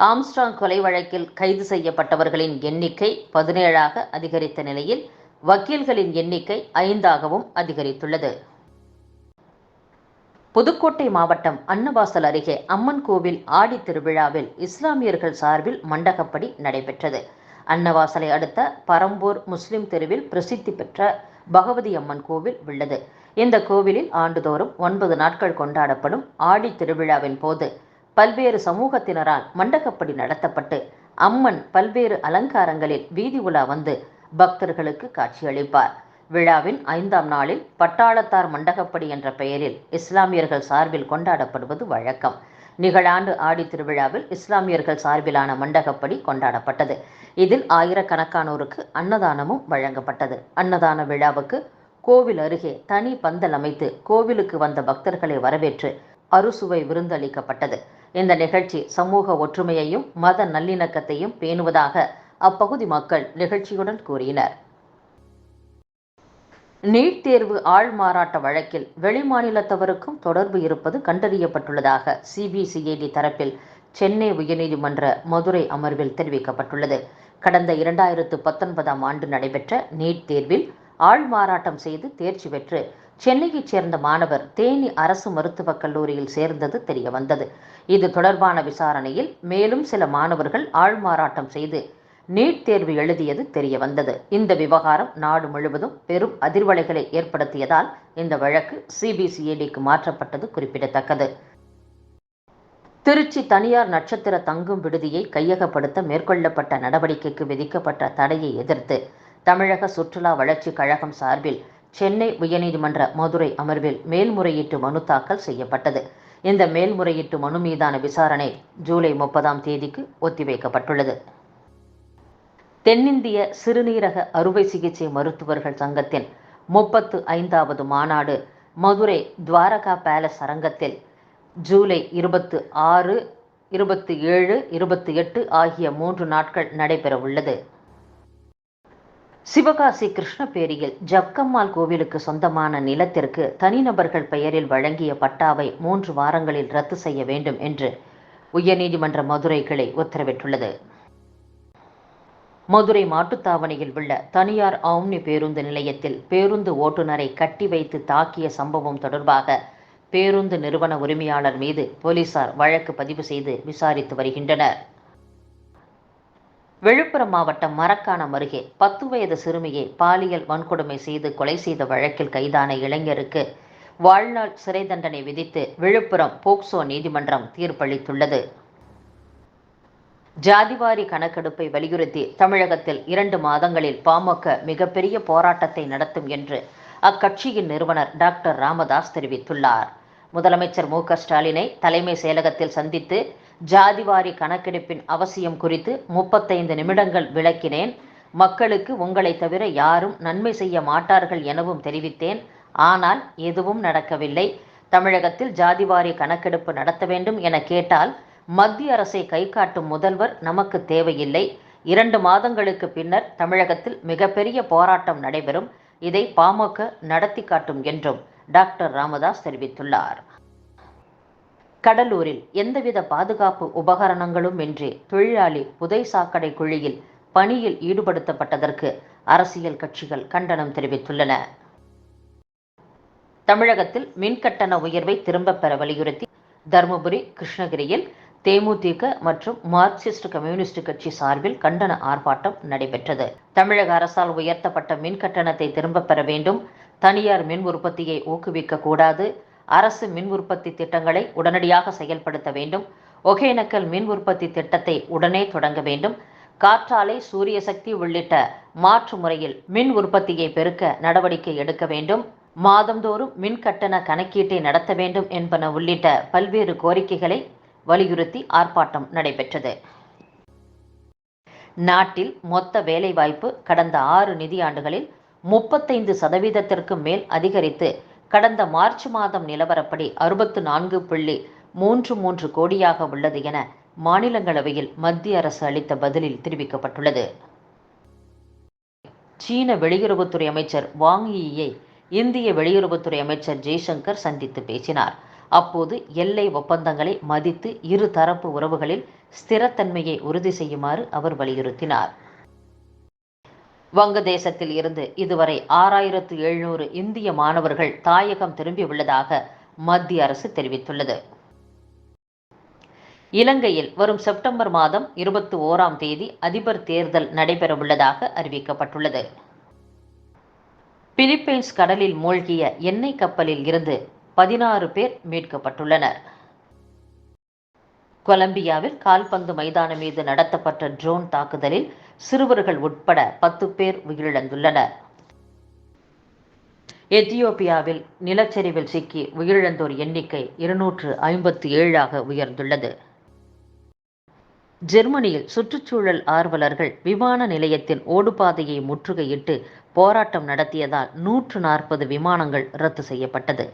Armstrong கொலை வழக்கில் கைது செய்யப்பட்டவர்களின் எண்ணிக்கை 17ஆக அதிகரித்த நிலையில் வக்கீல்களின் எண்ணிக்கை 5ஆகவும் அதிகரித்துள்ளது. புதுக்கோட்டை மாவட்டம் அன்னவாசல் அருகே அம்மன் கோவில் ஆடி திருவிழாவில் இஸ்லாமியர்கள் சார்பில் மண்டகப்படி நடைபெற்றது. அன்னவாசலை அடுத்த பரம்பூர் முஸ்லிம் தெருவில் பிரசித்தி பெற்ற பகவதி அம்மன் கோவில் உள்ளது. இந்த கோவிலில் ஆண்டுதோறும் 9 நாட்கள் கொண்டாடப்படும் ஆடி திருவிழாவின் போது பல்வேறு சமூகத்தினரால் மண்டகப்படி நடத்தப்பட்டு அம்மன் பல்வேறு அலங்காரங்களில் வீதி உலா வந்து பக்தர்களுக்கு காட்சியளிப்பார். விழாவின் 5ஆம் நாளில் பட்டாளத்தார் மண்டகப்படி என்ற பெயரில் இஸ்லாமியர்கள் சார்பில் கொண்டாடப்படுவது வழக்கம். நிகழாண்டு ஆடி திருவிழாவில் இஸ்லாமியர்கள் சார்பிலான மண்டகப்படி கொண்டாடப்பட்டது. இதில் ஆயிரக்கணக்கானோருக்கு அன்னதானமும் வழங்கப்பட்டது. அன்னதான விழாவுக்கு கோவில் அருகே தனி பந்தல் அமைத்து கோவிலுக்கு வந்த பக்தர்களை வரவேற்று அறுசுவை விருந்தளிக்கப்பட்டது. இந்த நிகழ்ச்சி சமூக ஒற்றுமையையும் மத நல்லிணக்கத்தையும் பேணுவதாக அப்பகுதி மக்கள் நிகழ்ச்சியுடன் கூறினர். நீட் தேர்வு ஆள்மாறாட்ட வழக்கில் வெளிமாநிலத்தவருக்கும் தொடர்பு இருப்பது கண்டறியப்பட்டுள்ளதாக சிபிசிஐடி தரப்பில் சென்னை உயர்நீதிமன்ற மதுரை அமர்வில் தெரிவிக்கப்பட்டுள்ளது. கடந்த 2019ஆம் ஆண்டு நடைபெற்ற நீட் தேர்வில் ஆள்மாறாட்டம் செய்து தேர்ச்சி பெற்று சென்னையைச் சேர்ந்த மாணவர் தேனி அரசு மருத்துவக் கல்லூரியில் சேர்ந்தது தெரியவந்தது. இது தொடர்பான விசாரணையில் மேலும் சில மாணவர்கள் ஆள்மாறாட்டம் செய்து நீட் தேர்வு எழுதியது தெரியவந்தது. இந்த விவகாரம் நாடு முழுவதும் பெரும் அதிர்வலைகளை ஏற்படுத்தியதால் இந்த வழக்கு சிபிசிஐடிக்கு மாற்றப்பட்டது குறிப்பிடத்தக்கது. திருச்சி தனியார் நட்சத்திர தங்கும் விடுதியை கையகப்படுத்த மேற்கொள்ளப்பட்ட நடவடிக்கைக்கு விதிக்கப்பட்ட தடையை எதிர்த்து தமிழக சுற்றுலா வளர்ச்சி கழகம் சார்பில் சென்னை உயர்நீதிமன்ற மதுரை அமர்வில் மேல்முறையீட்டு மனு தாக்கல் செய்யப்பட்டது. இந்த மேல்முறையீட்டு மனு மீதான விசாரணை ஜூலை 30ஆம் தேதிக்கு ஒத்திவைக்கப்பட்டுள்ளது. தென்னிந்திய சிறுநீரக அறுவை சிகிச்சை மருத்துவர்கள் சங்கத்தின் 35வது மாநாடு மதுரை துவாரகா பேலஸ் அரங்கத்தில் ஜூலை 26, 27, 28 ஆகிய 3 நாட்கள் நடைபெறவுள்ளது. சிவகாசி கிருஷ்ணபேரியில் ஜக்கம்மாள் கோவிலுக்கு சொந்தமான நிலத்திற்கு தனிநபர்கள் பெயரில் வழங்கிய பட்டாவை 3 வாரங்களில் ரத்து செய்ய வேண்டும் என்று உயர்நீதிமன்ற மதுரை கிளை உத்தரவிட்டுள்ளது. மதுரை மாட்டுத்தாவணியில் உள்ள தனியார் ஆம்னி பேருந்து நிலையத்தில் பேருந்து ஓட்டுநரை கட்டி வைத்து தாக்கிய சம்பவம் தொடர்பாக பேருந்து நிறுவன உரிமையாளர் மீது போலீசார் வழக்கு பதிவு செய்து விசாரித்து வருகின்றனர். விழுப்புரம் மாவட்டம் மரக்காணம் அருகே 10 வயது சிறுமியை பாலியல் வன்கொடுமை செய்து கொலை செய்த வழக்கில் கைதான இளைஞருக்கு வாழ்நாள் சிறை தண்டனை விதித்து விழுப்புரம் போக்சோ நீதிமன்றம் தீர்ப்பளித்துள்ளது. ஜாதிவாரி கணக்கெடுப்பை வலியுறுத்தி தமிழகத்தில் 2 மாதங்களில் பாமக மிகப்பெரிய போராட்டத்தை நடத்தும் என்று அக்கட்சியின் நிறுவனர் டாக்டர் ராமதாஸ் தெரிவித்துள்ளார். முதலமைச்சர் மு.க. ஸ்டாலினை தலைமை செயலகத்தில் சந்தித்து ஜாதிவாரி கணக்கெடுப்பின் அவசியம் குறித்து 35 நிமிடங்கள் விளக்கினேன். மக்களுக்கு உங்களை தவிர யாரும் நன்மை செய்ய மாட்டார்கள் எனவும் தெரிவித்தேன். ஆனால் எதுவும் நடக்கவில்லை. தமிழகத்தில் ஜாதிவாரி கணக்கெடுப்பு நடத்த வேண்டும் என கேட்டால் மத்திய அரசை கை காட்டும் முதல்வர் நமக்கு தேவையில்லை. 2 மாதங்களுக்கு பின்னர் தமிழகத்தில் மிகப்பெரிய போராட்டம் நடைபெறும். இதை பாமக நடத்தி காட்டும் என்றும் டாக்டர் ராமதாஸ் தெரிவித்துள்ளார். கடலூரில் எந்தவித பாதுகாப்பு உபகரணங்களும் இன்றி தொழிலாளி புதை சாக்கடை குழியில் பணியில் ஈடுபடுத்தப்பட்டதற்கு அரசியல் கட்சிகள் கண்டனம் தெரிவித்துள்ளன. தமிழகத்தில் மின்கட்டண உயர்வை திரும்பப் பெற வலியுறுத்தி தருமபுரி, கிருஷ்ணகிரியில் தேமுதிக மற்றும் மார்க்சிஸ்ட் கம்யூனிஸ்ட் கட்சி சார்பில் கண்டன ஆர்ப்பாட்டம் நடைபெற்றது. தமிழக அரசால் உயர்த்தப்பட்ட மின் கட்டணத்தை திரும்பப் பெற வேண்டும். தனியார் மின் உற்பத்தியை ஊக்குவிக்க கூடாது. அரசு மின் உற்பத்தி திட்டங்களை உடனடியாக செயல்படுத்த வேண்டும். ஒகேனக்கல் மின் உற்பத்தி திட்டத்தை உடனே தொடங்க வேண்டும். காற்றாலை, சூரிய சக்தி உள்ளிட்ட மாற்று முறையில் மின் உற்பத்தியை பெருக்க நடவடிக்கை எடுக்க வேண்டும். மாதந்தோறும் மின் கட்டண கணக்கீட்டை நடத்த வேண்டும் என்பன உள்ளிட்ட பல்வேறு கோரிக்கைகளை வலியுறுத்தி ஆர்ப்பாட்டம் நடைபெற்றது. நாட்டில் மொத்த வேலைவாய்ப்பு கடந்த 6 நிதியாண்டுகளில் 35% மேல் அதிகரித்து கடந்த மார்ச் மாதம் நிலவரப்படி 64.33 கோடியாக உள்ளது என மாநிலங்களவையில் மத்திய அரசு அளித்த பதிலில் தெரிவிக்கப்பட்டுள்ளது. சீன வெளியுறவுத்துறை அமைச்சர் வாங் யியை இந்திய வெளியுறவுத்துறை அமைச்சர் ஜெய்சங்கர் சந்தித்து பேசினார். அப்போது எல்லை ஒப்பந்தங்களை மதித்து இருதரப்பு உறவுகளில் ஸ்திரத்தன்மையை உறுதி செய்யுமாறு அவர் வலியுறுத்தினார். வங்கதேசத்தில் இருந்து இதுவரை 6700 இந்திய மாணவர்கள் தாயகம் திரும்பியுள்ளதாக மத்திய அரசு தெரிவித்துள்ளது. இலங்கையில் வரும் செப்டம்பர் மாதம் 21ஆம் தேதி அதிபர் தேர்தல் நடைபெறவுள்ளதாக அறிவிக்கப்பட்டுள்ளது. பிலிப்பைன்ஸ் கடலில் மூழ்கிய எண்ணெய் கப்பலில் இருந்து 16 பேர் மீட்கப்பட்டுள்ளனர். கொலம்பியாவில் கால்பந்து மைதானம் மீது நடத்தப்பட்ட ட்ரோன் தாக்குதலில் சிறுவர்கள் உட்பட 10 பேர் உயிரிழந்துள்ளனர். எத்தியோப்பியாவில் நிலச்சரிவில் சிக்கி உயிரிழந்தோர் எண்ணிக்கை 257ஆக உயர்ந்துள்ளது. ஜெர்மனியில் சுற்றுச்சூழல் ஆர்வலர்கள் விமான நிலையத்தின் ஓடுபாதையை முற்றுகையிட்டு போராட்டம் நடத்தியதால் 140 விமானங்கள் ரத்து செய்யப்பட்டது.